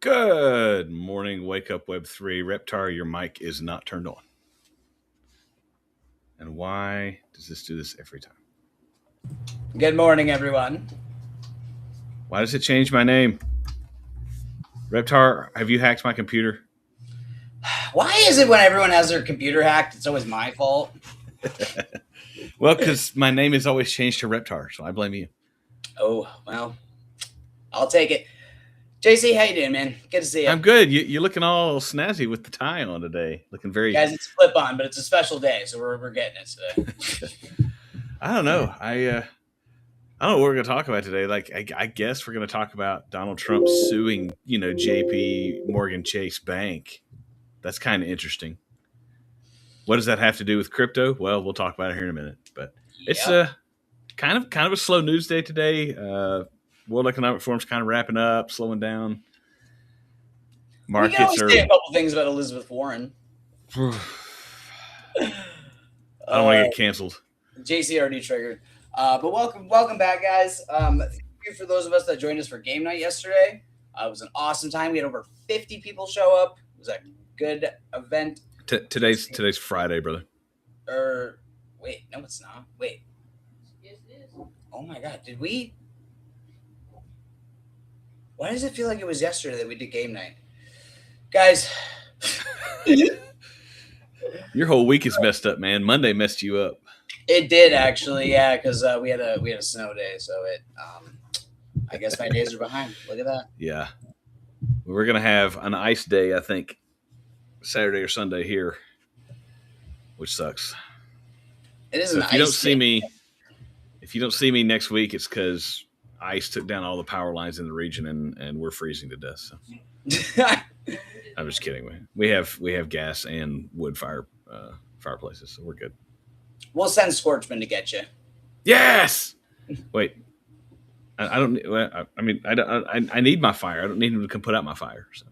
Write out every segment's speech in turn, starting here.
Good morning, Wake Up Web3. Reptar, your mic is not turned on. And why does this do this every time? Good morning, everyone. Why does it change my name? Reptar, have you hacked my computer? Why is it when everyone has their computer hacked, it's always my fault? Well, because my name is always changed to Reptar, so I blame you. Oh, well, I'll take it. JC, how you doing, man? Good to see you. I'm good. You're looking all snazzy with the tie on today. Looking very... Guys, it's flip on, but it's a special day, so we're getting it today. I don't know. I don't know what we're going to talk about today. Like, I guess we're going to talk about Donald Trump suing, JPMorgan Chase Bank. That's kind of interesting. What does that have to do with crypto? Well, we'll talk about it here in a minute. But It's kind of a slow news day today. World Economic Forum's kind of wrapping up, slowing down. Markets we can always say a couple things about Elizabeth Warren. I don't want to get canceled. JC already triggered. But welcome back, guys. Thank you for those of us that joined us for game night yesterday. It was an awesome time. We had over 50 people show up. It was a good event. Today's Friday, brother. Wait, no, it's not. Wait. Yes, it is. Oh my God, did we? Why does it feel like it was yesterday that we did game night? Guys. Your whole week is messed up, man. Monday messed you up. It did actually, yeah, because we had a snow day, so it. I guess my days are behind. Look at that. Yeah, we're gonna have an ice day, I think, Saturday or Sunday here, which sucks. It is. So if you don't see me next week, it's because ice took down all the power lines in the region, and we're freezing to death. So. I'm just kidding. We have gas and wood fireplaces, so we're good. We'll send Scorchman to get you. Yes. Wait, I don't. I mean, I need my fire. I don't need him to come put out my fire. So.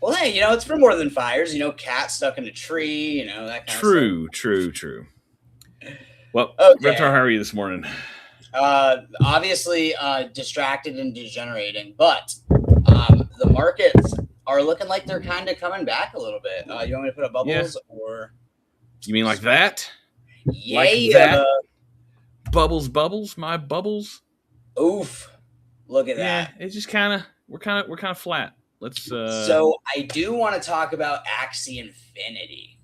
Well, hey, it's for more than fires. Cat stuck in a tree. That kind of stuff. True. Well, okay. Reptar, how are you this morning? Obviously distracted and degenerating, but the markets are looking like they're kind of coming back a little bit. You want me to put up bubbles or? You mean like that? Yeah. Like that? Bubbles, my bubbles. Oof! Look at that. Yeah, it's just we're kind of flat. Let's. So I do want to talk about Axie Infinity.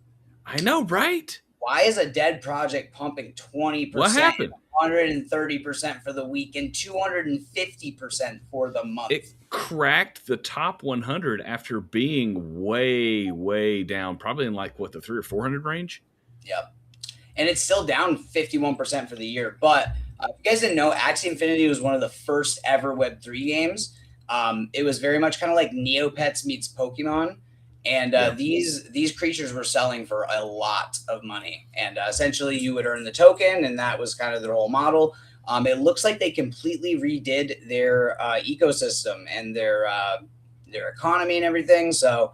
I know, right? Why is a dead project pumping 20%? What happened? 130% for the week and 250% for the month. It cracked the top 100 after being way, way down, probably in the 300 or 400 range. Yep. and it's still down 51% for the year. But if you guys didn't know, Axie Infinity was one of the first ever Web3 games. It was very much kind of like Neopets meets Pokemon. And these creatures were selling for a lot of money. And essentially you would earn the token, and that was kind of their whole model. It looks like they completely redid their ecosystem and their economy and everything. So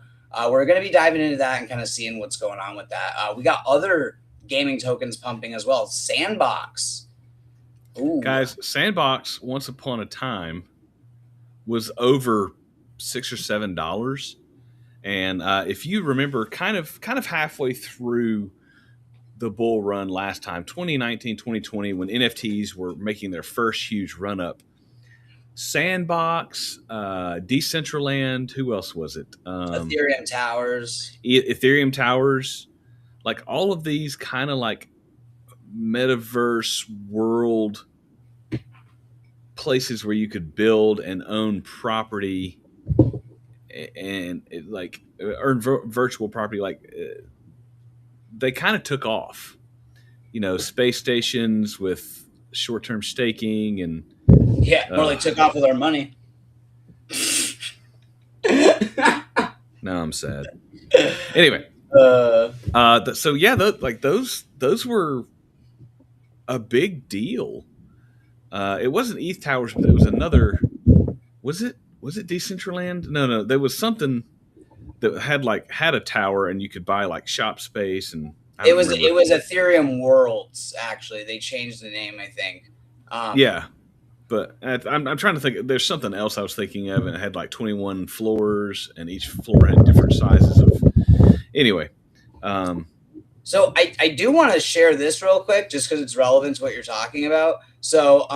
we're going to be diving into that and kind of seeing what's going on with that. We got other gaming tokens pumping as well. Sandbox. Ooh. Guys, Sandbox once upon a time was over $6 or $7. And if you remember, kind of halfway through the bull run last time, 2019, 2020, when NFTs were making their first huge run up, Sandbox, Decentraland, who else was it? Ethereum Towers, like all of these kind of like metaverse world places where you could build and own property and like earn virtual property, like they kind of took off. You know, space stations with short-term staking and more like took off with our money. Now I'm sad. Anyway, so yeah, those were a big deal. It wasn't ETH Towers, but it was another. Was it Decentraland? No, there was something that had a tower and you could buy like shop space, and it was Ethereum Worlds. Actually, they changed the name, I think. Yeah, but I'm trying to think. There's something else I was thinking of, and it had like 21 floors, and each floor had different sizes of. Anyway, so I do want to share this real quick, just because it's relevant to what you're talking about. So,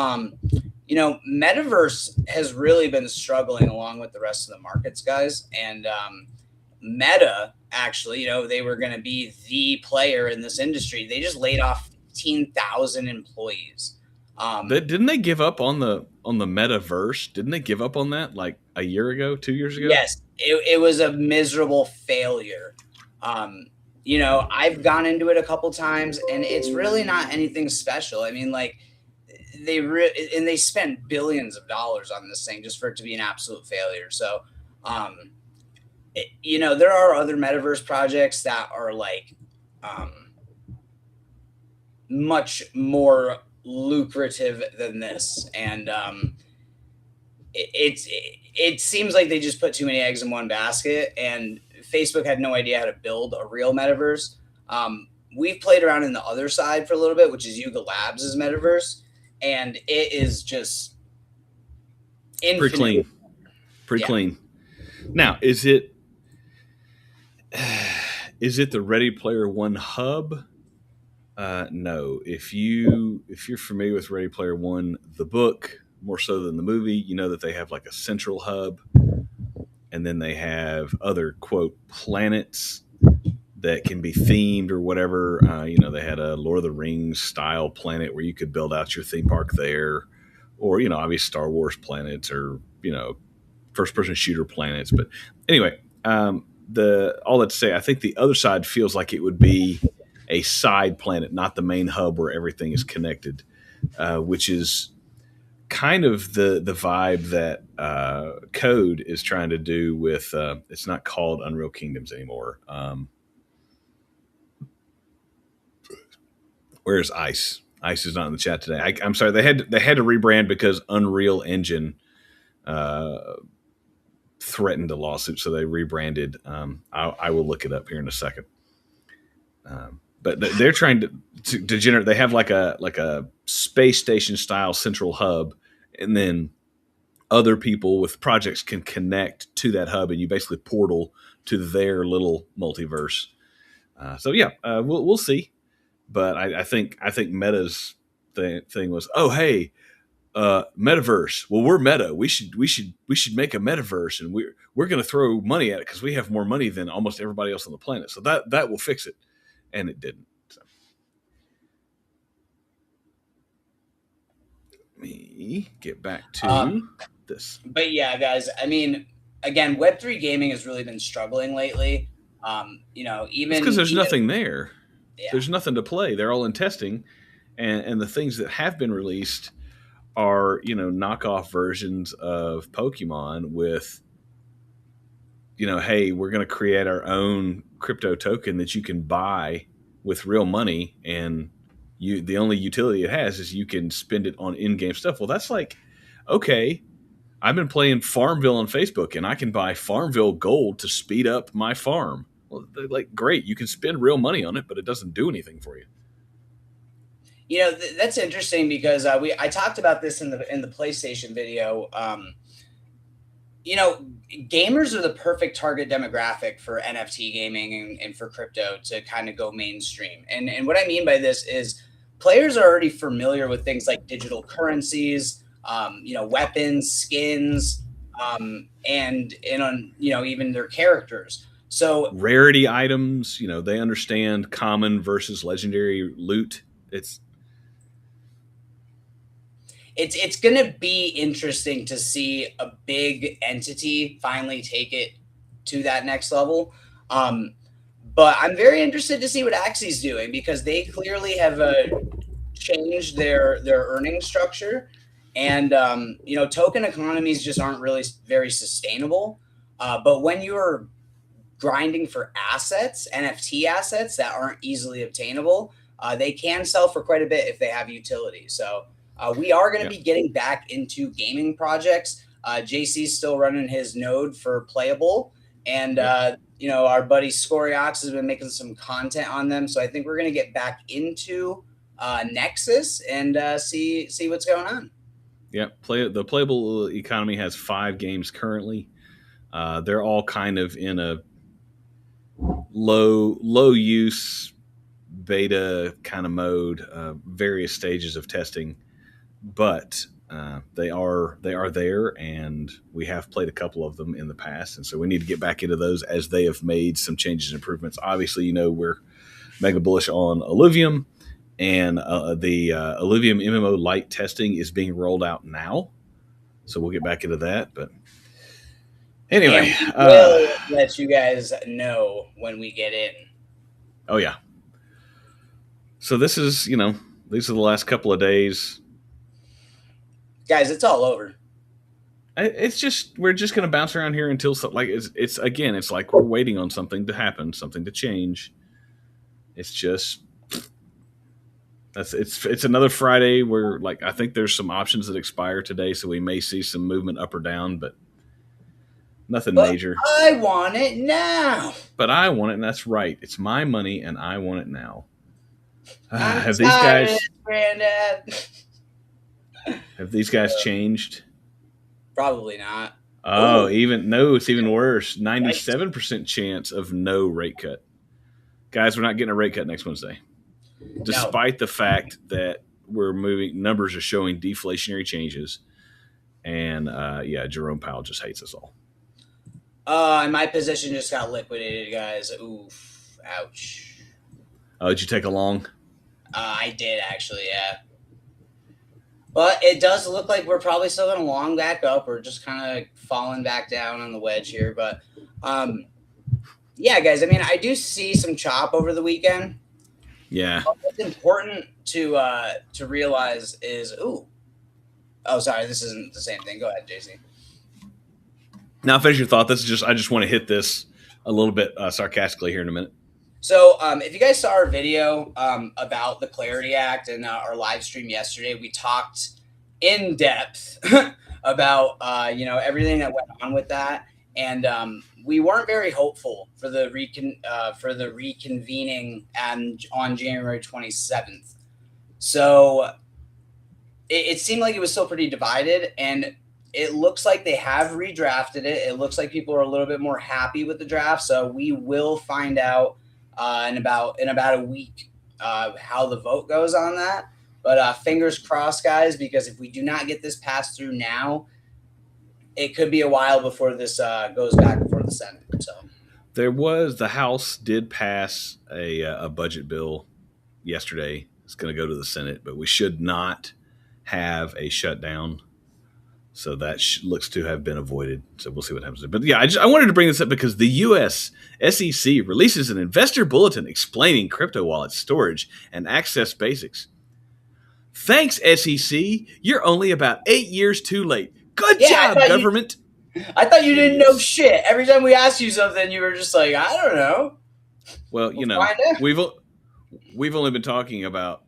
you know, Metaverse has really been struggling along with the rest of the markets, guys, and Meta, actually, you know, they were going to be the player in this industry. They just laid off 15,000 employees. Didn't they give up on the Metaverse? Didn't they give up on that like a year ago, 2 years ago? Yes, it was a miserable failure. You know, I've gone into it a couple times, and it's really not anything special. I mean, like they spent billions of dollars on this thing just for it to be an absolute failure. So, you know, there are other metaverse projects that are like much more lucrative than this, and it seems like they just put too many eggs in one basket, and Facebook had no idea how to build a real metaverse. We've played around in the other side for a little bit, which is Yuga Labs' metaverse, and it is just infinite. Pretty clean. Now, is it the Ready Player One hub? No. If you're familiar with Ready Player One, the book, more so than the movie, you know that they have like a central hub, and then they have other quote planets that can be themed or whatever. You know, they had a Lord of the Rings style planet where you could build out your theme park there, or, you know, obviously Star Wars planets, or, you know, first person shooter planets. But anyway, all that to say, I think the other side feels like it would be a side planet, not the main hub where everything is connected, which is kind of the vibe that Code is trying to do with. It's not called Unreal Kingdoms anymore. Where's Ice? Ice is not in the chat today. I'm sorry. They had to rebrand because Unreal Engine threatened a lawsuit, so they rebranded. I will look it up here in a second. But they're trying to generate. They have like a space station style central hub, and then other people with projects can connect to that hub, and you basically portal to their little multiverse. So yeah, we'll see. But I think Meta's thing was, oh hey, metaverse. Well, we're Meta. We should make a metaverse, and we're going to throw money at it because we have more money than almost everybody else on the planet. So that will fix it, and it didn't. So. Let me get back to this. But yeah, guys. I mean, again, Web3 gaming has really been struggling lately. You know, even because there's nothing there. Yeah. There's nothing to play. They're all in testing, and the things that have been released are, knockoff versions of Pokemon with, hey, we're going to create our own crypto token that you can buy with real money, and the only utility it has is you can spend it on in-game stuff. Well, that's like, okay, I've been playing Farmville on Facebook, and I can buy Farmville gold to speed up my farm. Well, like, great, you can spend real money on it, but it doesn't do anything for you. That's interesting because I talked about this in the PlayStation video. Gamers are the perfect target demographic for NFT gaming and for crypto to kind of go mainstream. And what I mean by this is players are already familiar with things like digital currencies, weapons, skins, and on even their characters. So rarity items, they understand common versus legendary loot. It's going to be interesting to see a big entity finally take it to that next level. But I'm very interested to see what Axie's doing because they clearly have changed their earning structure. And, token economies just aren't really very sustainable. But when you're grinding for assets, NFT assets that aren't easily obtainable, they can sell for quite a bit if they have utility. So we are going to be getting back into gaming projects. JC's still running his node for Playable. And, our buddy Scoriox has been making some content on them. So I think we're going to get back into Nexus and see what's going on. Yeah, the Playable economy has 5 games currently. They're all kind of in a low use beta kind of mode, various stages of testing. But they are there, and we have played a couple of them in the past, and so we need to get back into those as they have made some changes and improvements. Obviously, we're mega bullish on Illuvium, and the Illuvium MMO Lite testing is being rolled out now, so we'll get back into that. But anyway, we'll let you guys know when we get in. Oh yeah. So this is, these are the last couple of days. Guys, it's all over. It's just, we're just going to bounce around here until it's like we're waiting on something to happen, something to change. It's just, it's another Friday where I think there's some options that expire today. So we may see some movement up or down, but nothing major. I want it now. But I want it, and that's right. It's my money, and I want it now. Have these guys, Granddad? Have these guys changed? Probably not. Oh, it's even worse. 97% chance of no rate cut. Guys, we're not getting a rate cut next Wednesday. Despite the fact that numbers are showing deflationary changes. And Jerome Powell just hates us all. And my position just got liquidated, guys. Oof. Ouch. Oh, did you take a long? I did, actually, yeah. But it does look like we're probably still going to long back up. We're just kind of falling back down on the wedge here. But, guys, I mean, I do see some chop over the weekend. Yeah. But what's important to realize is, sorry, this isn't the same thing. Go ahead, JC. Now, finish your thought. I just want to hit this a little bit sarcastically here in a minute. So if you guys saw our video about the Clarity Act and our live stream yesterday, we talked in depth about, everything that went on with that. And we weren't very hopeful for the reconvening on January 27th. So it seemed like it was still pretty divided, and it looks like they have redrafted it. It looks like people are a little bit more happy with the draft. So we will find out in about a week how the vote goes on that. But fingers crossed, guys, because if we do not get this passed through now, it could be a while before this goes back before the Senate. So the House did pass a budget bill yesterday. It's going to go to the Senate, but we should not have a shutdown So that looks to have been avoided. So we'll see what happens. But yeah, I wanted to bring this up because the U.S. SEC releases an investor bulletin explaining crypto wallet storage and access basics. Thanks, SEC. You're only about 8 years too late. Good job, government. I thought you didn't know shit. Every time we asked you something, you were just like, I don't know. Well, you know, we've only been talking about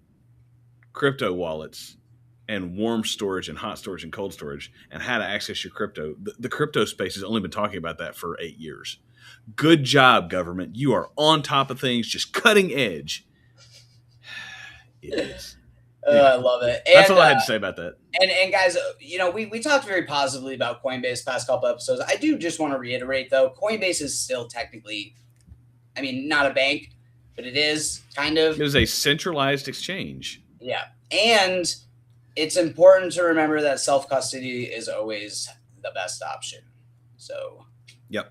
crypto wallets and warm storage and hot storage and cold storage and how to access your crypto. The crypto space has only been talking about that for 8 years. Good job, government. You are on top of things, just cutting edge. Idiots. I love it. That's all I had to say about that. And guys, you know, we talked very positively about Coinbase past couple episodes. I do just want to reiterate, though, Coinbase is still technically, I mean, not a bank, but it is kind of. It is a centralized exchange. Yeah. And it's important to remember that self-custody is always the best option. So. Yep.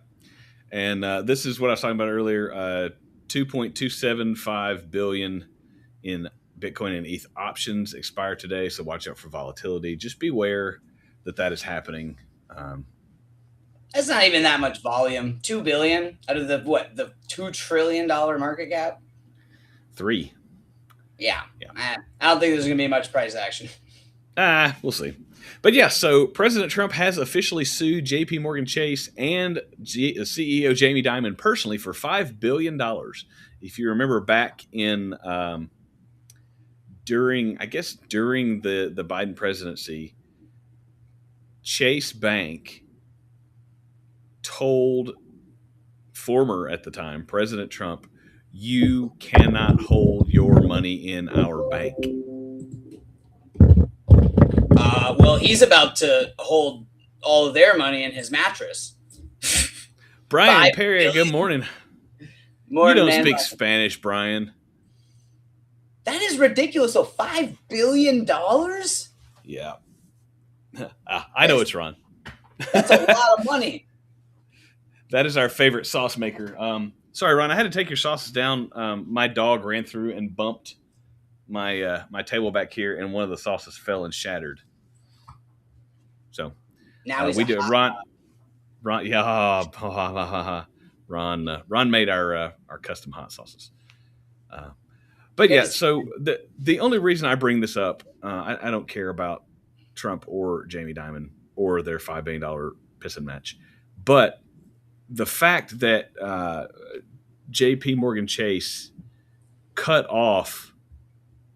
And this is what I was talking about earlier. 2.275 billion in Bitcoin and ETH options expire today, so watch out for volatility. Just beware that is happening. That's not even that much volume. 2 billion out of the $2 trillion market cap. 3. Yeah. I don't think there's gonna be much price action. We'll see. But yeah, so President Trump has officially sued JPMorgan Chase and CEO Jamie Dimon personally for $5 billion. If you remember back in during the Biden presidency, Chase Bank told former, at the time, President Trump, you cannot hold your money in our bank. Well, he's about to hold all of their money in his mattress. Brian Perry, good morning. You don't speak Spanish, Brian. That is ridiculous. So $5 billion? Yeah. I know it's Ron. That's a lot of money. That is our favorite sauce maker. Sorry, Ron, I had to take your sauces down. My dog ran through and bumped my table back here, and one of the sauces fell and shattered. So now we do Ron, yeah, Ron made our custom hot sauces. But yeah, so the only reason I bring this up, I don't care about Trump or Jamie Dimon or their $5 billion pissing match, but the fact that JPMorgan Chase cut off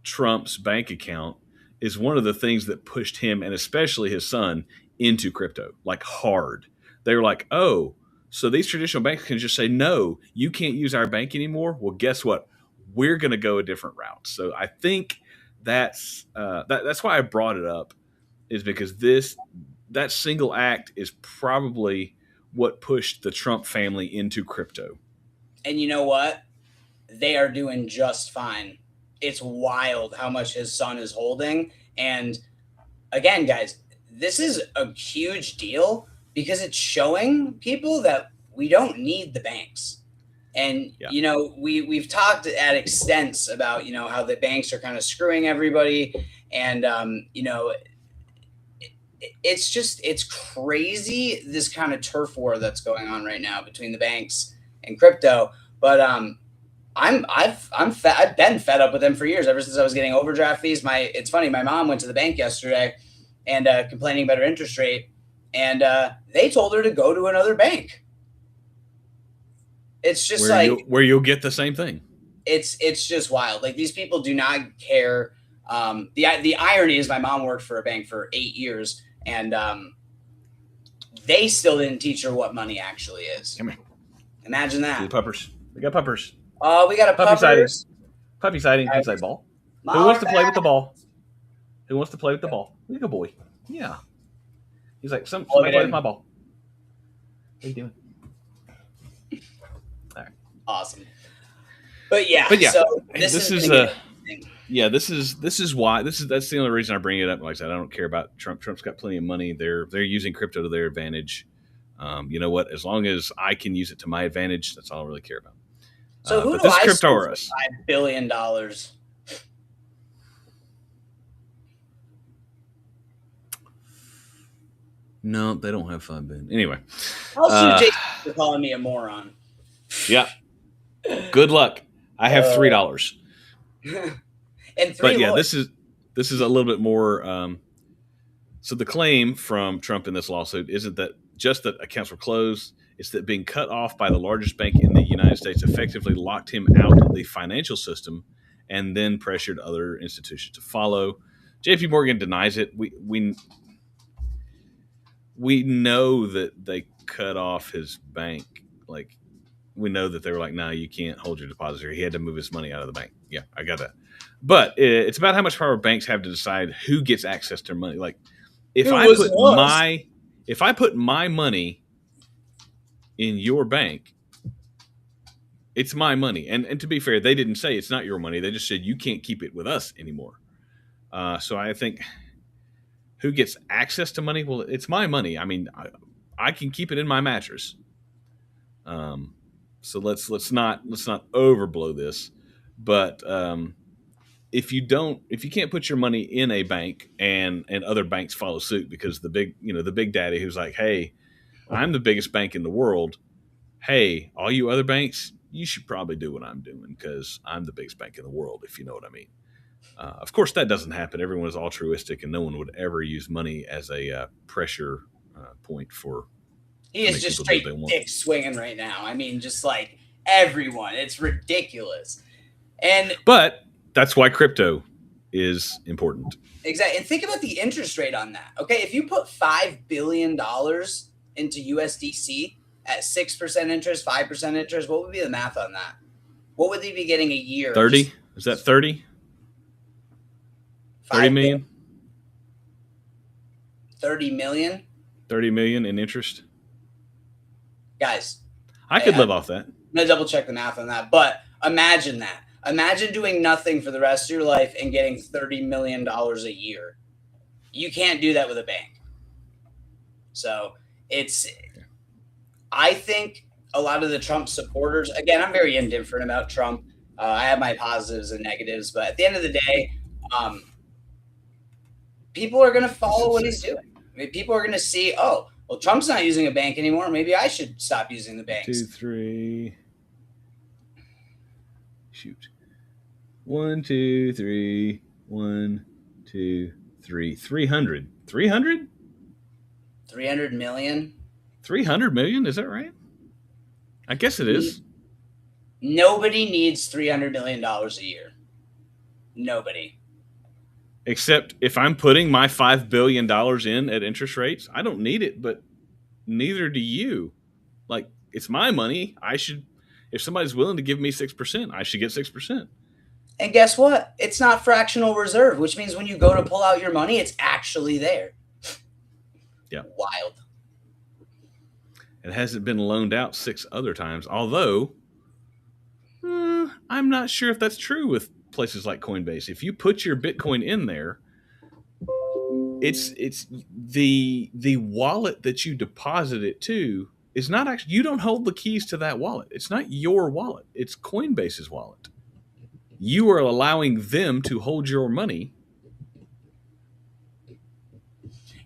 Trump's bank account is one of the things that pushed him, and especially his son, into crypto, like hard. They were like, oh, so these traditional banks can just say, no, you can't use our bank anymore. Well, guess what? We're going to go a different route. So I think that's why I brought it up, is because that single act is probably what pushed the Trump family into crypto. And you know what? They are doing just fine. It's wild how much his son is holding. And again, guys, this is a huge deal because it's showing people that we don't need the banks. And, you know, we've talked at extent about, you know, how the banks are kind of screwing everybody. And, you know, it's crazy, this kind of turf war that's going on right now between the banks and crypto. But I've been fed up with them for years, ever since I was getting overdraft fees. It's funny, my mom went to the bank yesterday and complaining about her interest rate, and they told her to go to another bank. It's just where you'll get the same thing. It's just wild. Like, these people do not care. The irony is my mom worked for a bank for 8 years, and they still didn't teach her what money actually is. Come here. Imagine that. The puppers. We got puppers. Oh, we got a puppers. Puppy sighting. Who's that ball? Who wants to play with the ball? Who wants to play with the ball? Look a boy. Yeah. He's like, somebody play with my ball. What are you doing? All right. Awesome. But yeah. So this is why that's the only reason I bring it up. Like I said, I don't care about Trump. Trump's got plenty of money. They're using crypto to their advantage. You know what? As long as I can use it to my advantage, that's all I really care about. So who do I sue for $5 billion? No, they don't have $5 billion. Anyway, I'll sue Jason for calling me a moron. Yeah. Good luck. I have $3. And but yeah, this is a little bit more. So the claim from Trump in this lawsuit isn't that just that accounts were closed. It's that being cut off by the largest bank in the United States effectively locked him out of the financial system and then pressured other institutions to follow. JPMorgan denies it. We know that they cut off his bank. Like, we know that they were like, no, you can't hold your deposit here. He had to move his money out of the bank. Yeah, I got that. But it's about how much power banks have to decide who gets access to their money. Like, if I put my money in your bank, it's my money. And to be fair, they didn't say it's not your money. They just said you can't keep it with us anymore. So I think who gets access to money? Well, it's my money. I mean, I can keep it in my mattress. So let's not overblow this. But if you can't put your money in a bank and other banks follow suit because the big daddy who's like, hey, I'm the biggest bank in the world. Hey, all you other banks, you should probably do what I'm doing because I'm the biggest bank in the world, if you know what I mean. Of course, that doesn't happen. Everyone is altruistic, and no one would ever use money as a pressure point for. He is just straight dick swinging right now. I mean, just like everyone. It's ridiculous. But that's why crypto is important. Exactly. And think about the interest rate on that. Okay, if you put $5 billion into USDC at 6% interest, 5% interest, what would be the math on that? What would they be getting a year? 30? Is that 30? 30 million? 30 million? 30 million in interest? Guys. I could live off that. I'm going to double check the math on that. But imagine that. Imagine doing nothing for the rest of your life and getting $30 million a year. You can't do that with a bank. So I think a lot of the Trump supporters, again, I'm very indifferent about Trump. I have my positives and negatives, but at the end of the day, people are going to follow what he's doing. I mean, people are going to see, oh, well, Trump's not using a bank anymore. Maybe I should stop using the banks. 2, 3. Shoot. 1, 2, 3. 1, 2, 3. 300. 300? 300 million? 300 million? Is that right? I guess it is. Nobody needs $300 million a year. Nobody. Except if I'm putting my $5 billion in at interest rates, I don't need it, but neither do you. Like, it's my money. If somebody's willing to give me 6%, I should get 6%. And guess what? It's not fractional reserve, which means when you go to pull out your money, it's actually there. Yeah. Wild. It hasn't been loaned out 6 other times, although I'm not sure if that's true with places like Coinbase. If you put your Bitcoin in there, it's the wallet that you deposit it to is not actually, you don't hold the keys to that wallet. It's not your wallet. It's Coinbase's wallet. You are allowing them to hold your money.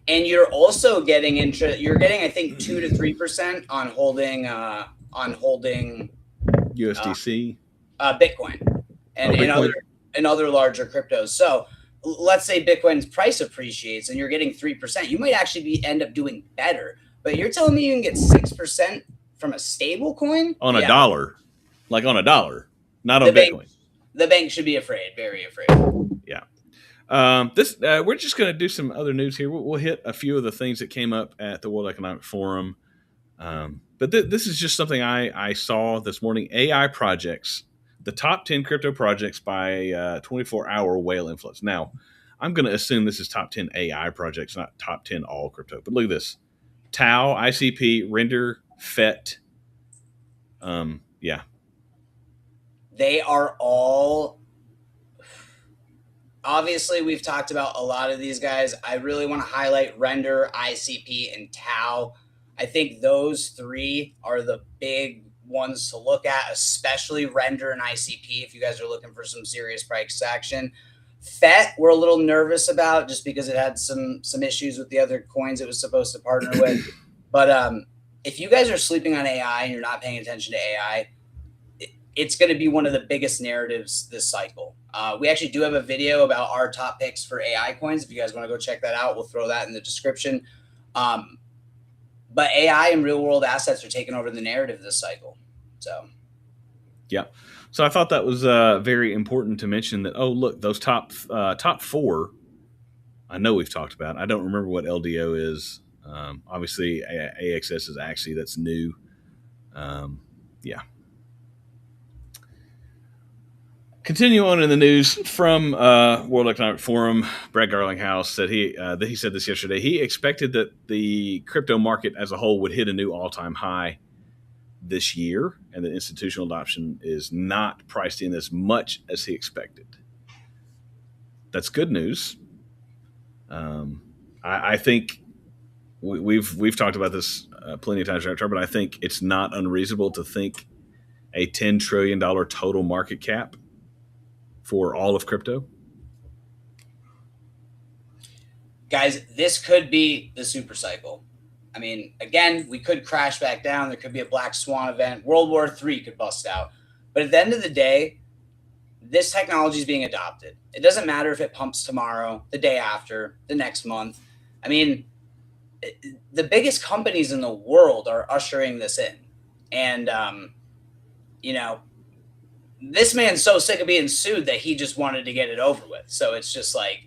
And you're also getting interest. You're getting, I think, 2 to 3% on holding USDC, Bitcoin, and other larger cryptos. So let's say Bitcoin's price appreciates, and you're getting 3%. You might actually end up doing better. But you're telling me you can get 6% from a stable coin on a dollar, like on a dollar, not on Bitcoin. The bank should be afraid, very afraid. Yeah. We're just going to do some other news here. We'll hit a few of the things that came up at the World Economic Forum. But this is just something I saw this morning. AI projects, the top 10 crypto projects by 24-hour whale influence. Now, I'm going to assume this is top 10 AI projects, not top 10 all crypto. But look at this. Tau, ICP, Render, FET. Yeah. They are all... Obviously, we've talked about a lot of these guys. I really want to highlight Render, ICP, and Tau. I think those 3 are the big ones to look at, especially Render and ICP if you guys are looking for some serious price action. FET, we're a little nervous about just because it had some issues with the other coins it was supposed to partner with. But if you guys are sleeping on AI and you're not paying attention to AI, it's going to be one of the biggest narratives this cycle. We actually do have a video about our top picks for AI coins. If you guys want to go check that out, we'll throw that in the description. But AI and real world assets are taking over the narrative this cycle. So, yeah. So I thought that was very important to mention that. Oh, look, those top four. I know we've talked about. I don't remember what LDO is. Obviously, AXS is actually that's new. Yeah. Continue on in the news from World Economic Forum. Brad Garlinghouse said he said this yesterday. He expected that the crypto market as a whole would hit a new all-time high this year, and that institutional adoption is not priced in as much as he expected. That's good news. I think we've talked about this plenty of times, but I think it's not unreasonable to think a $10 trillion total market cap for all of crypto. guys, this could be the super cycle. I mean, again, we could crash back down. There could be a black swan event. World War III could bust out. But at the end of the day, this technology is being adopted. It doesn't matter if it pumps tomorrow, the day after, the next month. I mean, the biggest companies in the world are ushering this in. And, this man's so sick of being sued that he just wanted to get it over with. So it's just like,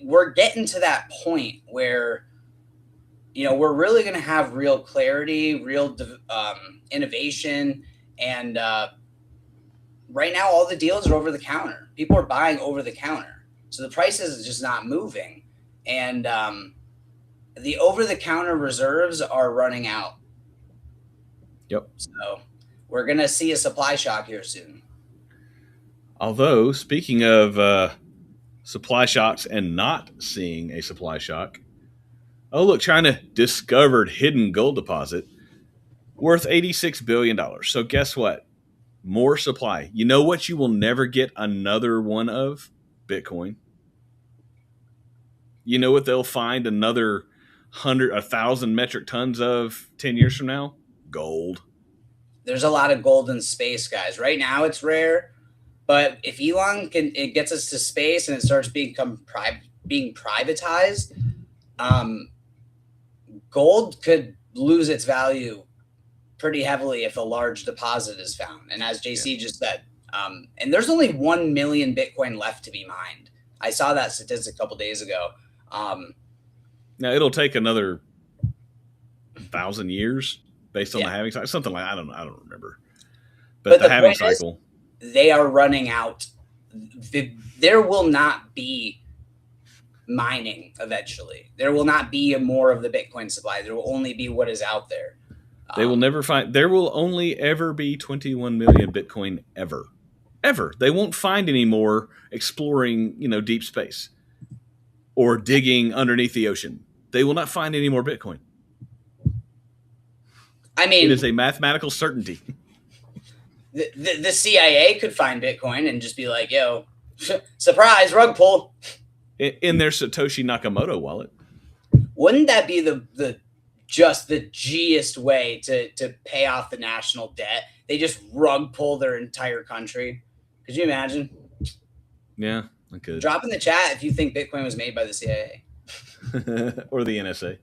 we're getting to that point where, we're really going to have real clarity, real innovation. And right now, all the deals are over the counter. People are buying over the counter. So the prices is just not moving. And the over the counter reserves are running out. Yep. So we're going to see a supply shock here soon. Although, speaking of supply shocks and not seeing a supply shock, oh, look, China discovered hidden gold deposit worth $86 billion. So guess what? More supply. You know what you will never get another one of? Bitcoin. You know what they'll find another 1,000 metric tons of 10 years from now? Gold. There's a lot of gold in space, guys. Right now it's rare, but if Elon it gets us to space and it starts being privatized, gold could lose its value pretty heavily if a large deposit is found. And as JC just said, and there's only 1 million Bitcoin left to be mined. I saw that statistic a couple days ago. Now it'll take another 1,000 years based on the halving cycle, something like I don't remember. But the halving cycle, they are running out. There will not be mining eventually. There will not be more of the Bitcoin supply. There will only be what is out there. They will never find. There will only ever be 21 million Bitcoin ever. They won't find any more exploring, deep space or digging underneath the ocean. They will not find any more Bitcoin. I mean, it is a mathematical certainty. The CIA could find Bitcoin and just be like, "Yo, surprise, rug pull." In their Satoshi Nakamoto wallet. Wouldn't that be the G-est way to pay off the national debt? They just rug pull their entire country. Could you imagine? Yeah, I could. Drop in the chat if you think Bitcoin was made by the CIA or the NSA.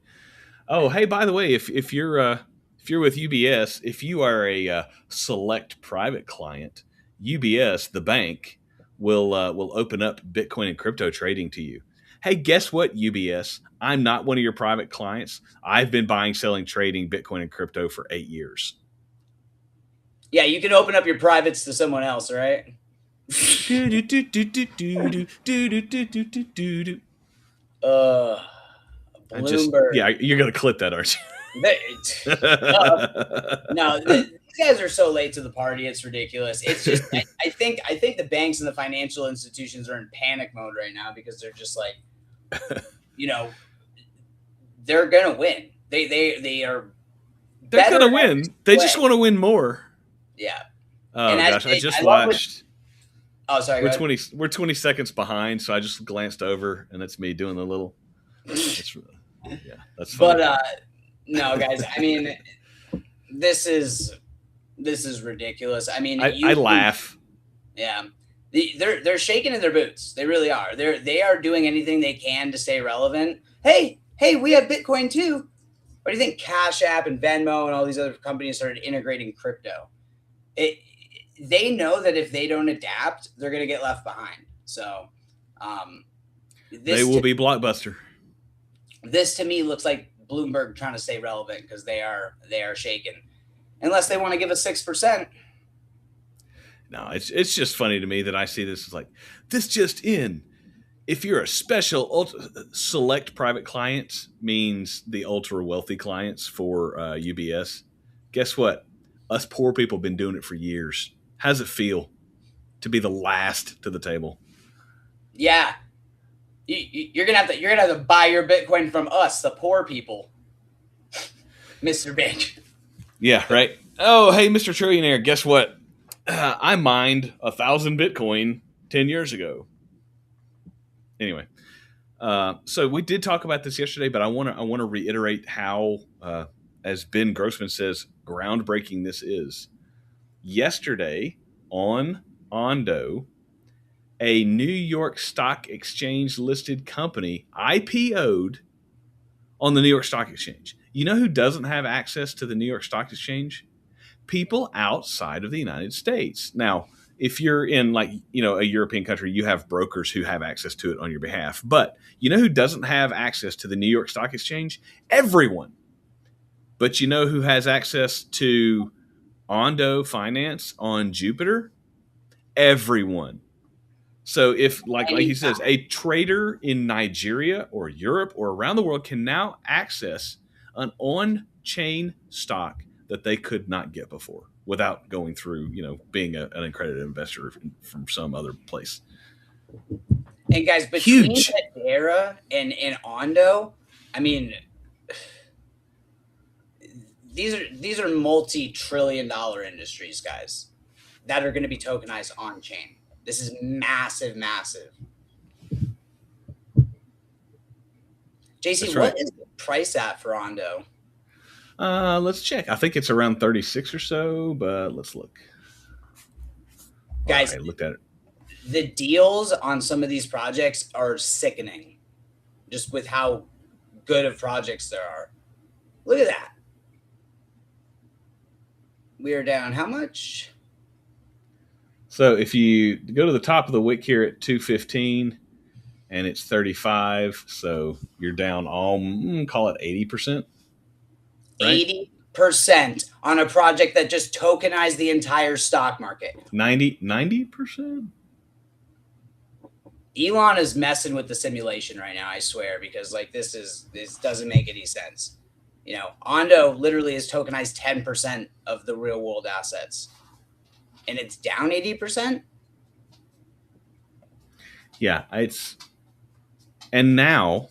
Oh, hey, by the way, if you're with UBS, if you are a select private client, UBS, the bank, will open up Bitcoin and crypto trading to you. Hey, guess what, UBS? I'm not one of your private clients. I've been buying, selling, trading Bitcoin and crypto for 8 years. Yeah, you can open up your privates to someone else, right? Bloomberg. You're gonna clip that, aren't you? No, these guys are so late to the party. It's ridiculous. It's just I think the banks and the financial institutions are in panic mode right now because they're just like, they're gonna win. They are. They're gonna win. They just want to win more. Yeah. Oh gosh, I just watched. Oh, sorry. Go ahead. We're 20 seconds behind, so I just glanced over, and that's me doing the little. That's funny. But no, guys. I mean, this is ridiculous. I mean, I laugh. Yeah, they're shaking in their boots. They really are. They are doing anything they can to stay relevant. Hey, we have Bitcoin too. What do you think? Cash App and Venmo and all these other companies started integrating crypto. They know that if they don't adapt, they're going to get left behind. So, they will be blockbuster. This to me looks like Bloomberg trying to stay relevant because they are shaken, unless they want to give us 6%. No, it's just funny to me that I see this as like this just in. If you're a special select private clients means the ultra wealthy clients for UBS. Guess what? Us poor people have been doing it for years. How does it feel to be the last to the table? Yeah, you're gonna have to buy your Bitcoin from us, the poor people, Mr. Big. Yeah, right. Oh, hey, Mr. Trillionaire. Guess what? I mined 1,000 Bitcoin 10 years ago. Anyway, so we did talk about this yesterday, but I want to reiterate how, as Ben Grossman says, groundbreaking this is. Yesterday on Ondo, a New York Stock Exchange listed company IPO'd on the New York Stock Exchange. You know who doesn't have access to the New York Stock Exchange? People outside of the United States. Now, if you're in a European country, you have brokers who have access to it on your behalf. But you know who doesn't have access to the New York Stock Exchange? Everyone. But you know who has access to Ondo Finance on Jupiter? Everyone. So if, like he says, a trader in Nigeria or Europe or around the world can now access an on-chain stock that they could not get before without going through, being an accredited investor from some other place. And guys, between Hedera and Ondo, I mean, these are multi-trillion-dollar industries, guys, that are going to be tokenized on chain. This is massive, massive. JC, right. What is the price at for Ondo? Let's check. I think it's around 36 or so, but let's look. Guys, I looked at it. The deals on some of these projects are sickening, just with how good of projects there are. Look at that. We are down how much? So if you go to the top of the wick here at 215 and it's 35, so you're down call it 80%. Right? 80% on a project that just tokenized the entire stock market. 90%? Elon is messing with the simulation right now, I swear, because this doesn't make any sense. Ondo literally is tokenized 10% of the real world assets. And it's down 80%? Yeah, and now,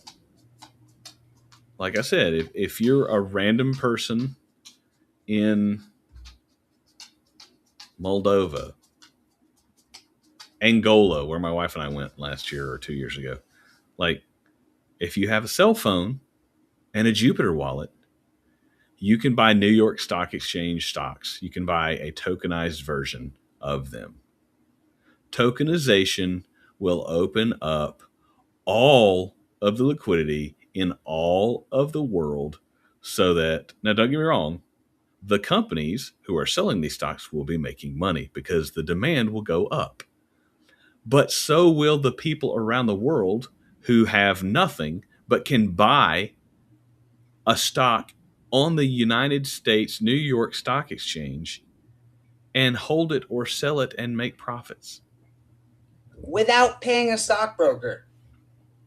like I said, if you're a random person in Moldova, Angola, where my wife and I went last year or 2 years ago, if you have a cell phone and a Jupiter wallet, you can buy New York Stock Exchange stocks. You can buy a tokenized version of them. Tokenization will open up all of the liquidity in all of the world so that, now don't get me wrong, the companies who are selling these stocks will be making money because the demand will go up. But so will the people around the world who have nothing but can buy a stock on the United States New York Stock Exchange and hold it or sell it and make profits. Without paying a stockbroker.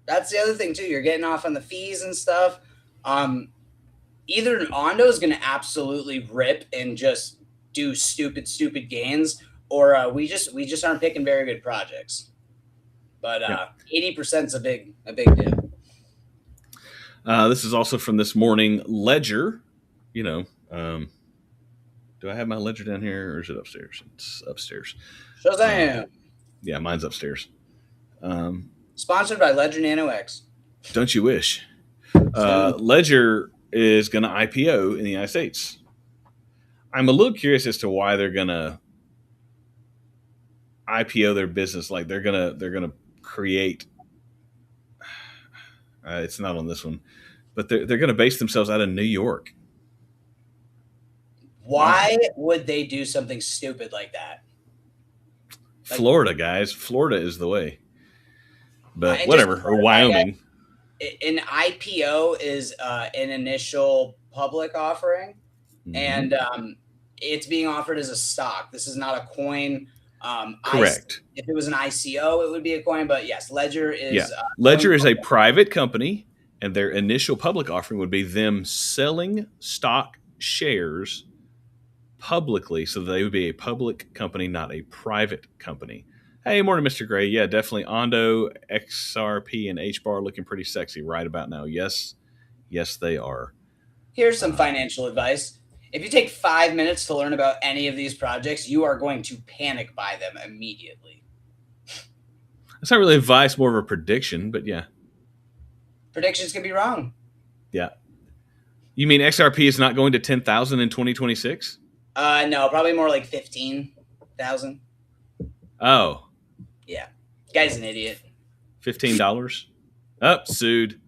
That's the other thing too. You're getting off on the fees and stuff. Either Ondo is going to absolutely rip and just do stupid gains, or we just aren't picking very good projects. But 80% is a big deal. This is also from this morning. Ledger, do I have my ledger down here or is it upstairs? It's upstairs. Shazam! Yeah, mine's upstairs. Sponsored by Ledger Nano X. Don't you wish? Ledger is going to IPO in the United States. I'm a little curious as to why they're going to IPO their business. Like they're gonna create. It's not on this one, but they're going to base themselves out of New York. Why would they do something stupid like that? Florida, guys. Florida is the way. But whatever. Or Wyoming. An IPO is an initial public offering, and it's being offered as a stock. This is not a coin. Correct. If it was an ICO, it would be a coin. But yes, Ledger is. Yeah. Ledger is a private company, and their initial public offering would be them selling stock shares publicly, so they would be a public company, not a private company. Hey, morning, Mr. Gray. Yeah, definitely. Ondo, XRP, and HBAR looking pretty sexy right about now. Yes, they are. Here's some financial advice. If you take 5 minutes to learn about any of these projects, you are going to panic buy them immediately. That's not really advice, more of a prediction, but yeah. Predictions can be wrong. Yeah. You mean XRP is not going to 10,000 in 2026? No, probably more like 15,000. Oh. Yeah. Guy's an idiot. $15? Up, sued.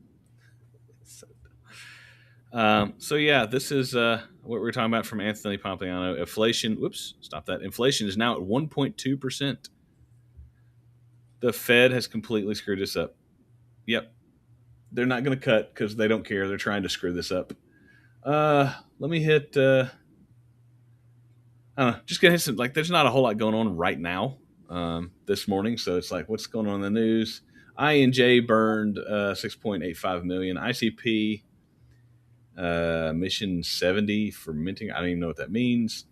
So yeah, this is what we're talking about from Anthony Pompliano. Inflation, inflation is now at 1.2%. The Fed has completely screwed this up. Yep. They're not going to cut because they don't care. They're trying to screw this up. Let me hit, I don't know, just going to hit some, there's not a whole lot going on right now this morning. So it's what's going on in the news? INJ burned 6.85 million. ICP, mission 70 for minting. I don't even know what that means.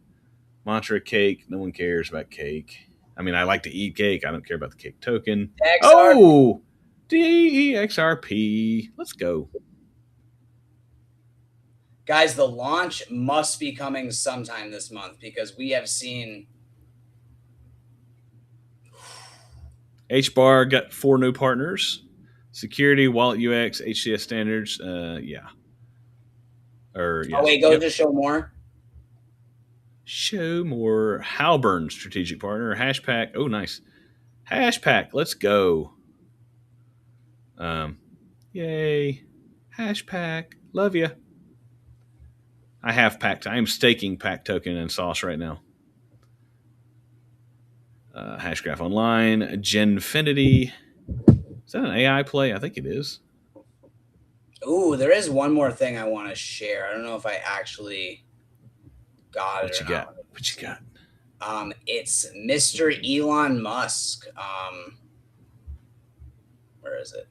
Mantra cake. No one cares about cake. I mean, I like to eat cake. I don't care about the cake token. Oh, DEXRP. Let's go. Guys, the launch must be coming sometime this month because we have seen HBAR got 4 new partners. Security, Wallet UX, HCS standards. Yeah. To show more. Show more. Halburn, strategic partner. Hashpack. Oh, nice. Hashpack. Let's go. Yay. Hashpack. Love ya. I have packed. I am staking pack token and sauce right now. Hashgraph Online. Genfinity. Is that an AI play? I think it is. Ooh, there is one more thing I want to share. I don't know if I actually got it. What you got? It's Mr. Elon Musk. Where is it?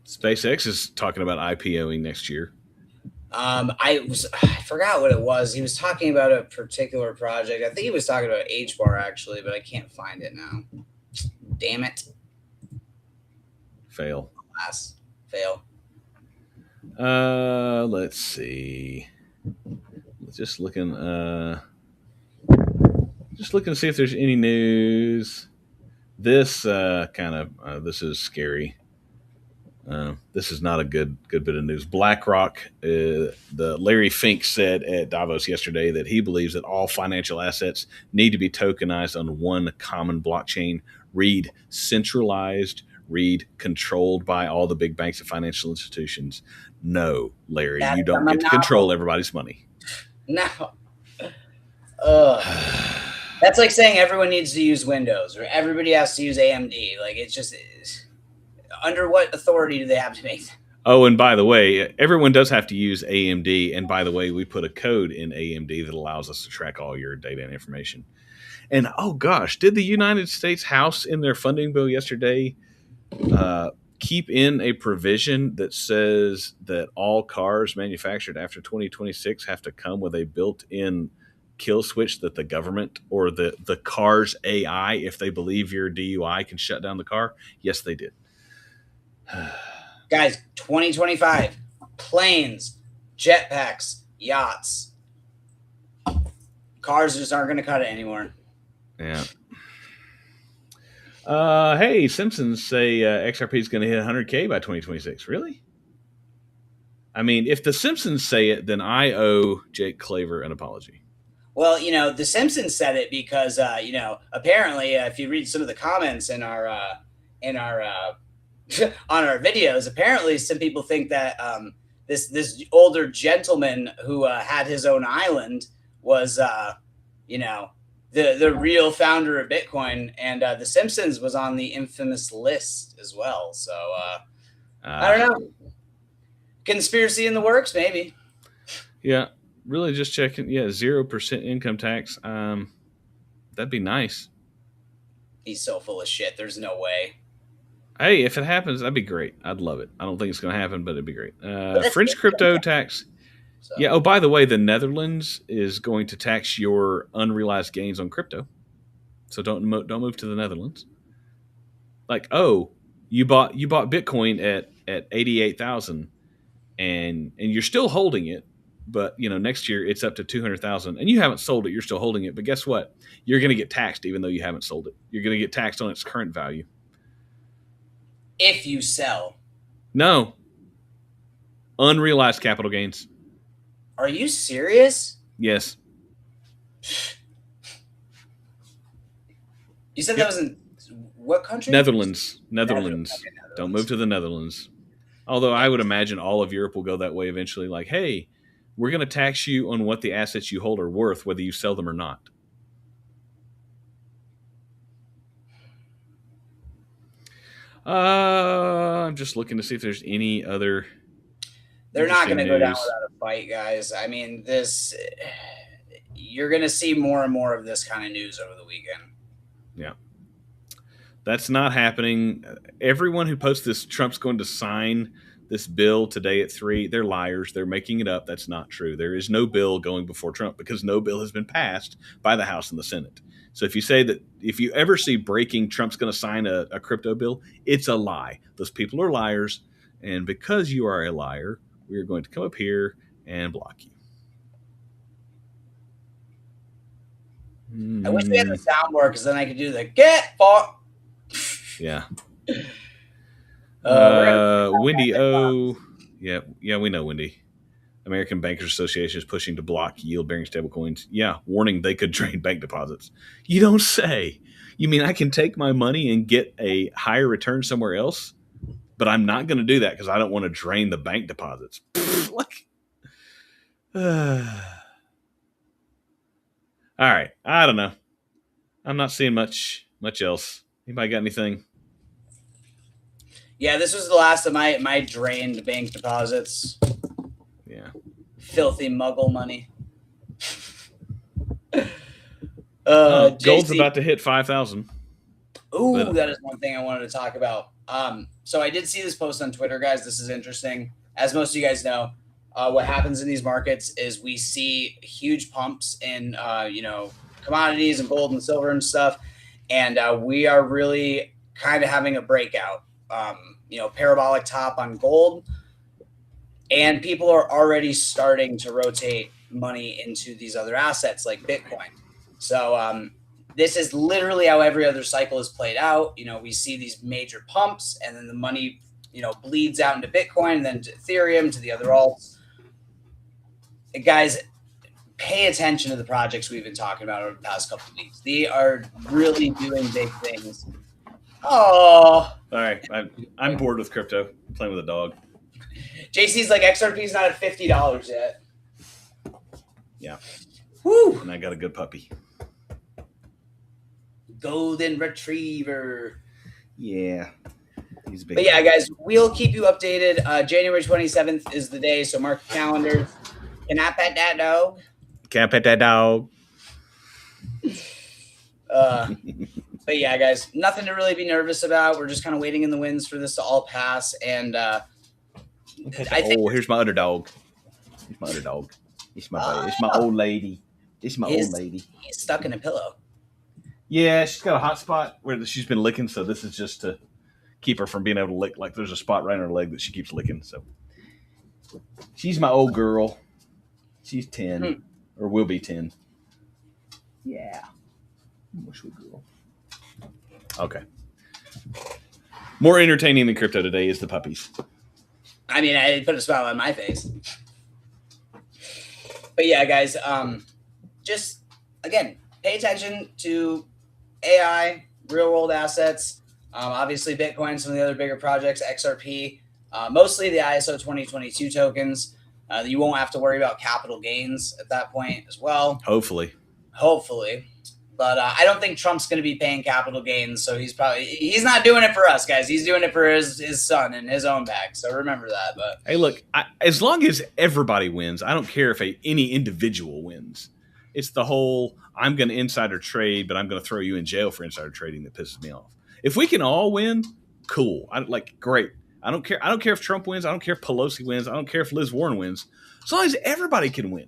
SpaceX is talking about IPOing next year. I forgot what it was. He was talking about a particular project. I think he was talking about HBAR actually, but I can't find it now. Damn it. Fail. Fail. Let's see. Just looking to see if there's any news. This this is scary. This is not a good bit of news. BlackRock, the Larry Fink said at Davos yesterday that he believes that all financial assets need to be tokenized on one common blockchain. Read centralized. Read controlled by all the big banks and financial institutions. No, Larry, you don't get to control everybody's money. No. That's like saying everyone needs to use Windows or everybody has to use AMD. It's just, under what authority do they have to make that? Oh, and by the way, everyone does have to use AMD. And by the way, we put a code in AMD that allows us to track all your data and information. And oh gosh, did the United States House in their funding bill yesterday keep in a provision that says that all cars manufactured after 2026 have to come with a built-in kill switch that the government or the car's AI, if they believe your DUI, can shut down the car? Yes, they did. Guys, 2025, planes, jetpacks, yachts. Cars just aren't going to cut it anymore. Yeah. Hey, Simpsons say XRP is going to hit 100K by 2026. Really? I mean, if the Simpsons say it, then I owe Jake Claver an apology. Well, The Simpsons said it because, apparently, if you read some of the comments in our on our videos, apparently some people think that this older gentleman who had his own island was, the real founder of Bitcoin, and the Simpsons was on the infamous list as well. So I don't know. Conspiracy in the works, maybe. Yeah, really just checking. Yeah, 0% income tax. That'd be nice. He's so full of shit. There's no way. Hey, if it happens, that'd be great. I'd love it. I don't think it's going to happen, but it'd be great. French crypto tax. So. Yeah. Oh, by the way, the Netherlands is going to tax your unrealized gains on crypto. So don't move to the Netherlands. Like, oh, you bought Bitcoin at 88,000, and you're still holding it, but next year it's up to 200,000, and you haven't sold it. You're still holding it, but guess what? You're going to get taxed even though you haven't sold it. You're going to get taxed on its current value. If you sell. No. Unrealized capital gains. Are you serious? Yes. You said that was in what country? Netherlands. Okay, Don't move to the Netherlands. Although I would imagine all of Europe will go that way eventually. Like, hey, we're going to tax you on what the assets you hold are worth, whether you sell them or not. I'm just looking to see if there's any other. They're not going to go down without a fight, guys. I mean, you're going to see more and more of this kind of news over the weekend. Yeah. That's not happening. Everyone who posts this, Trump's going to sign this bill today at 3, they're liars. They're making it up. That's not true. There is no bill going before Trump because no bill has been passed by the House and the Senate. So if you say that, if you ever see breaking Trump's going to sign a crypto bill, it's a lie. Those people are liars. And because you are a liar, we are going to come up here and block you. I wish we had the soundboard because then I could do the get fucked. Yeah. Wendy O. Yeah, we know Wendy. American Bankers Association is pushing to block yield-bearing stablecoins. Yeah, warning they could drain bank deposits. You don't say. You mean I can take my money and get a higher return somewhere else? But I'm not going to do that because I don't want to drain the bank deposits. All right. I don't know. I'm not seeing much else. Anybody got anything? Yeah, this was the last of my drained bank deposits. Yeah. Filthy muggle money. Gold's about to hit 5,000. Ooh, that is one thing I wanted to talk about. So I did see this post on Twitter, guys. This is interesting. As most of you guys know, what happens in these markets is we see huge pumps in, commodities and gold and silver and stuff. And we are really kind of having a breakout, parabolic top on gold. And people are already starting to rotate money into these other assets like Bitcoin. So this is literally how every other cycle is played out. We see these major pumps and then the money, bleeds out into Bitcoin and then to Ethereum, to the other alts. Guys, pay attention to the projects we've been talking about over the past couple of weeks. They are really doing big things. Oh. All right. I'm bored with crypto. I'm playing with a dog. JC's like, XRP's not at $50 yet. Yeah. Woo. And I got a good puppy. Golden Retriever. Yeah. He's big. But yeah, guys, we'll keep you updated. January 27th is the day, so mark your calendars. Can I pet that dog? Can't pet that dog. But yeah, guys, nothing to really be nervous about. We're just kind of waiting in the winds for this to all pass. And I think here's my underdog. He's my underdog. It's my old lady. It's my old lady. He's stuck in a pillow. Yeah, she's got a hot spot where she's been licking, so this is just to keep her from being able to lick. Like there's a spot right on her leg that she keeps licking. So she's my old girl. She's 10 or will be 10. Yeah. Sweet girl. Okay. More entertaining than crypto today is the puppies. I mean, I put a smile on my face. But yeah, guys, just again, pay attention to AI, real world assets. Obviously, Bitcoin, some of the other bigger projects, XRP, mostly the ISO 2022 tokens. You won't have to worry about capital gains at that point as well. Hopefully. But I don't think Trump's going to be paying capital gains, so he's not doing it for us, guys. He's doing it for his son and his own bag. So remember that. But hey, look, as long as everybody wins, I don't care if any individual wins. It's the whole I'm going to insider trade, but I'm going to throw you in jail for insider trading that pisses me off. If we can all win, cool. Great. I don't care. I don't care if Trump wins. I don't care if Pelosi wins. I don't care if Liz Warren wins. As long as everybody can win.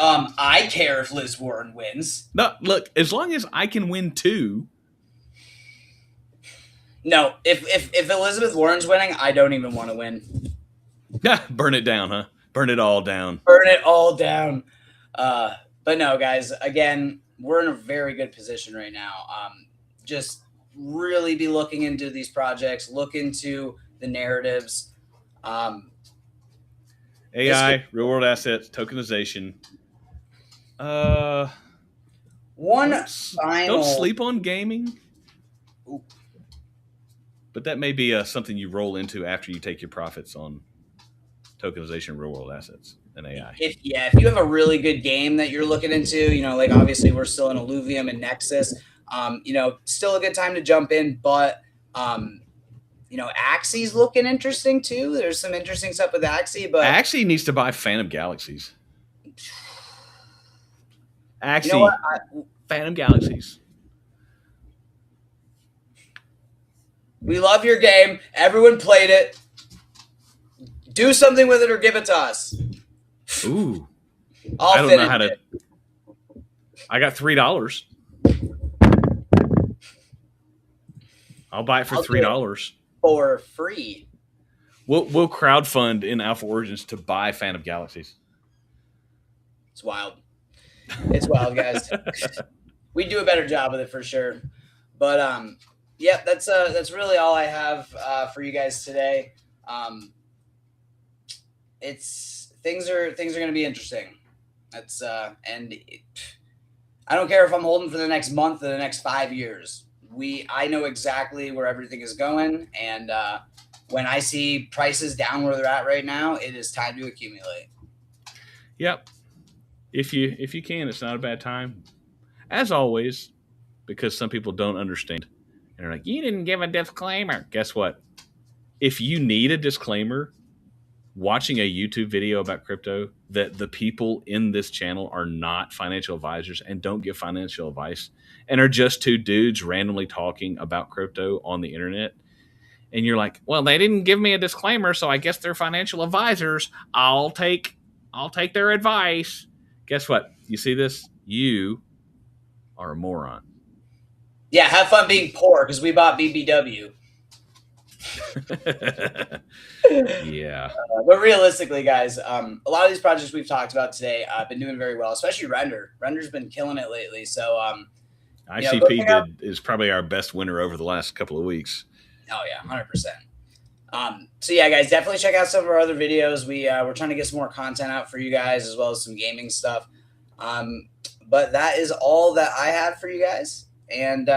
I care if Liz Warren wins. No, look, as long as I can win too. No, if Elizabeth Warren's winning, I don't even want to win. Burn it down, huh? Burn it all down. Burn it all down. But no, guys, again, we're in a very good position right now. Just really be looking into these projects, look into the narratives. AI, real world assets, tokenization. Don't sleep on gaming. Ooh. But that may be something you roll into after you take your profits on tokenization, real world assets, and AI. If you have a really good game that you're looking into, like obviously we're still in Illuvium and Nexus, still a good time to jump in. But Axie's looking interesting too. There's some interesting stuff with Axie, but Axie needs to buy Phantom Galaxies. Axie, you know what? Phantom Galaxies. We love your game. Everyone played it. Do something with it or give it to us. Ooh. I don't know how to. I got $3. I'll buy it for $3 for free. We'll crowdfund in Alpha Origins to buy Phantom Galaxies. It's wild. It's wild, guys. We do a better job with it for sure. But yeah, that's really all I have for you guys today. Things are going to be interesting. That's I don't care if I'm holding for the next month or the next 5 years. I know exactly where everything is going, and when I see prices down where they're at right now, it is time to accumulate. Yep. If you can, it's not a bad time. As always, because some people don't understand. And they're like, you didn't give a disclaimer. Guess what? If you need a disclaimer, watching a YouTube video about crypto, that the people in this channel are not financial advisors and don't give financial advice and are just two dudes randomly talking about crypto on the internet. And you're like, well, they didn't give me a disclaimer, so I guess they're financial advisors. I'll take their advice. Guess what? You see this? You are a moron. Yeah, have fun being poor because we bought BBW. Yeah. But realistically, guys, a lot of these projects we've talked about today have been doing very well, especially Render. Render's been killing it lately. So ICP is probably our best winner over the last couple of weeks. Oh, yeah, 100%. So, yeah, guys, definitely check out some of our other videos. We're trying to get some more content out for you guys as well as some gaming stuff. But that is all that I have for you guys. And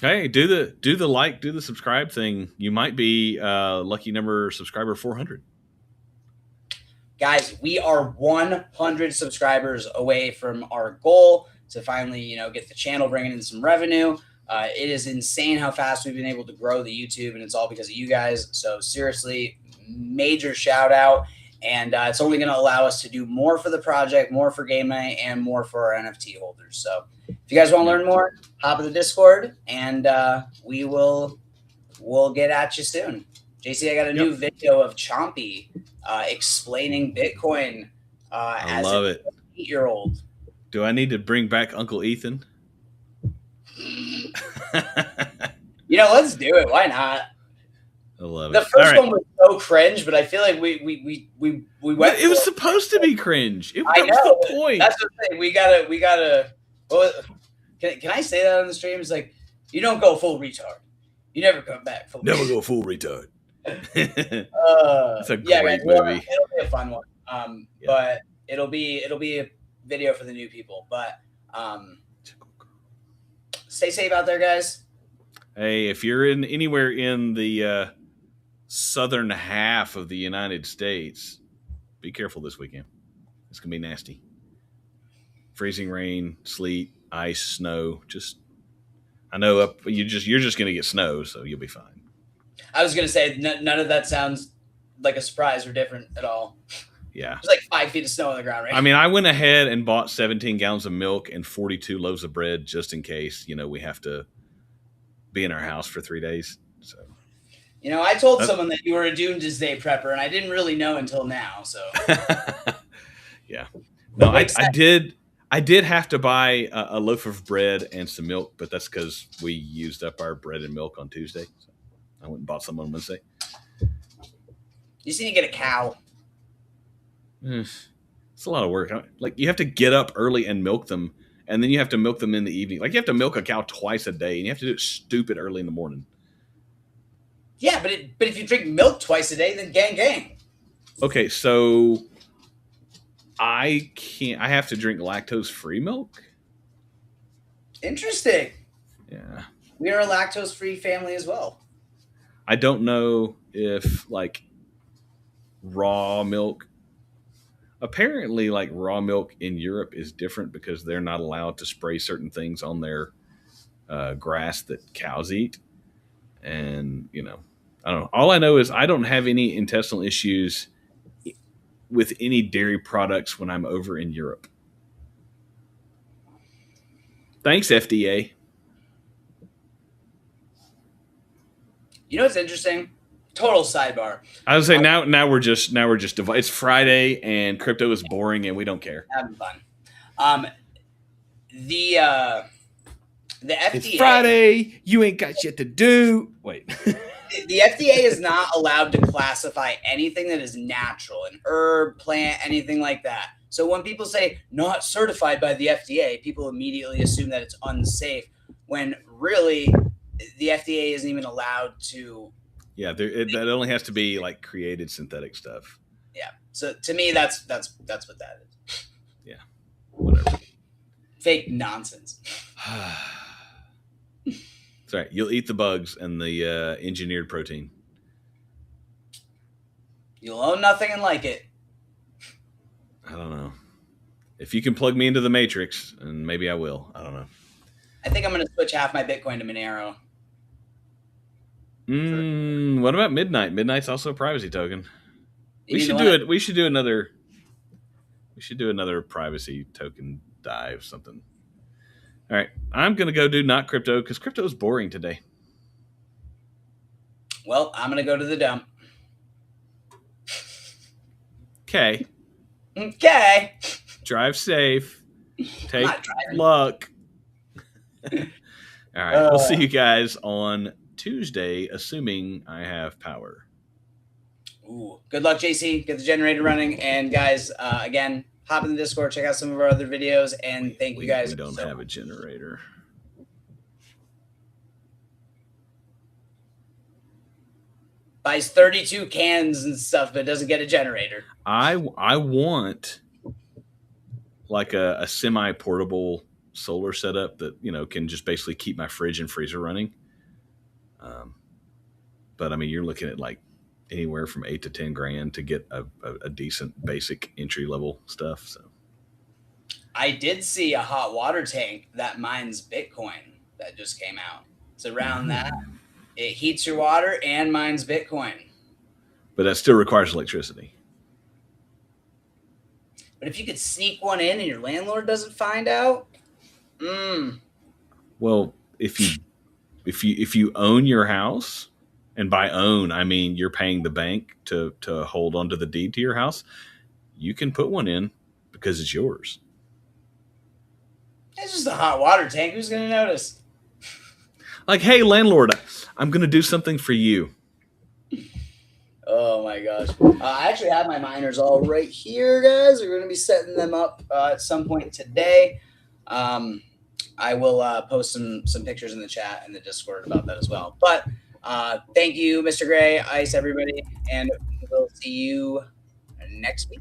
hey, do the subscribe thing. You might be lucky number subscriber 400. Guys, we are 100 subscribers away from our goal to finally, get the channel bringing in some revenue. It is insane how fast we've been able to grow the YouTube, and it's all because of you guys. So seriously, major shout out. And it's only going to allow us to do more for the project, more for Game Night, and more for our NFT holders. So if you guys want to learn more, hop in the Discord, and we'll get at you soon. JC, I got a new video of Chompy explaining Bitcoin as an 8-year-old. Do I need to bring back Uncle Ethan? Let's do it. Why not? I love it. The first one was so cringe, but I feel like we went. It was supposed to be cringe. That was the point. That's the thing. We gotta. Can I say that on the stream? It's like, you don't go full retard. You never come back. Never go full retard. It's a Yeah, great guys, well, movie. it'll be a fun one. Yeah. But it'll be a video for the new people. But stay safe out there, guys. Hey, if you're in anywhere in the southern half of the United States, be careful this weekend. It's gonna be nasty. Freezing rain, sleet, ice, snow. I know you're just gonna get snow, so you'll be fine. I was gonna say none of that sounds like a surprise or different at all. Yeah, there's like 5 feet of snow on the ground, right? I mean, I went ahead and bought 17 gallons of milk and 42 loaves of bread just in case we have to be in our house for 3 days. So, I told someone that you were a doomsday prepper, and I didn't really know until now. So, yeah, no, I did have to buy a loaf of bread and some milk, but that's because we used up our bread and milk on Tuesday. So I went and bought some on Wednesday. You just need to get a cow. It's a lot of work. Like, you have to get up early and milk them, and then you have to milk them in the evening. Like, you have to milk a cow twice a day, and you have to do it stupid early in the morning. Yeah, but if you drink milk twice a day, then gang. Okay, so I have to drink lactose-free milk? Interesting. Yeah. We are a lactose-free family as well. I don't know if, like, raw milk... Apparently, like, raw milk in Europe is different because they're not allowed to spray certain things on their grass that cows eat. And, I don't know. All I know is I don't have any intestinal issues with any dairy products when I'm over in Europe. Thanks, FDA. You know what's interesting? Total sidebar. I would say now we're just it's Friday and crypto is boring and we don't care. Having fun. The FDA. It's Friday. You ain't got shit to do. Wait. The FDA is not allowed to classify anything that is natural, an herb, plant, anything like that. So when people say not certified by the FDA, people immediately assume that it's unsafe, when really the FDA isn't even allowed to. Yeah, that only has to be like created synthetic stuff. Yeah. So to me, that's what that is. Yeah. Whatever. Fake nonsense. It's all right. You'll eat the bugs and the engineered protein. You'll own nothing and like it. I don't know. If you can plug me into the Matrix, and maybe I will. I don't know. I think I'm going to switch half my Bitcoin to Monero. What about Midnight? Midnight's also a privacy token. We should do it. We should do another privacy token dive, something. All right, I'm going to go do not crypto because crypto is boring today. Well, I'm going to go to the dump. Okay. Drive safe. Take luck. All right, we'll see you guys on Tuesday, assuming I have power. Ooh, good luck, JC. Get the generator running. And guys, again, hop in the Discord, check out some of our other videos, and thank you guys. We don't have a generator. Buys 32 cans and stuff, but doesn't get a generator. I want like a semi-portable solar setup that can just basically keep my fridge and freezer running. But I mean, you're looking at like anywhere from $8 to $10,000 to get a decent basic entry level stuff. So I did see a hot water tank that mines Bitcoin that just came out. It's around that. It heats your water and mines Bitcoin. But that still requires electricity. But if you could sneak one in and your landlord doesn't find out, Well, if you own your house, and by own I mean you're paying the bank to hold onto the deed to your house, you can put one in because it's yours. It's just a hot water tank. Who's going to notice? Like, hey, landlord, I'm going to do something for you. Oh, my gosh. I actually have my miners all right here, guys. We're going to be setting them up at some point today. I will post some pictures in the chat and the Discord about that as well. But Thank you, Mr. Gray, Ice, everybody, and we'll see you next week.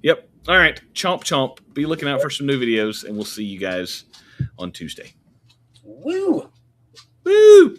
Yep. All right. Chomp, chomp. Be looking out for some new videos, and we'll see you guys on Tuesday. Woo! Woo!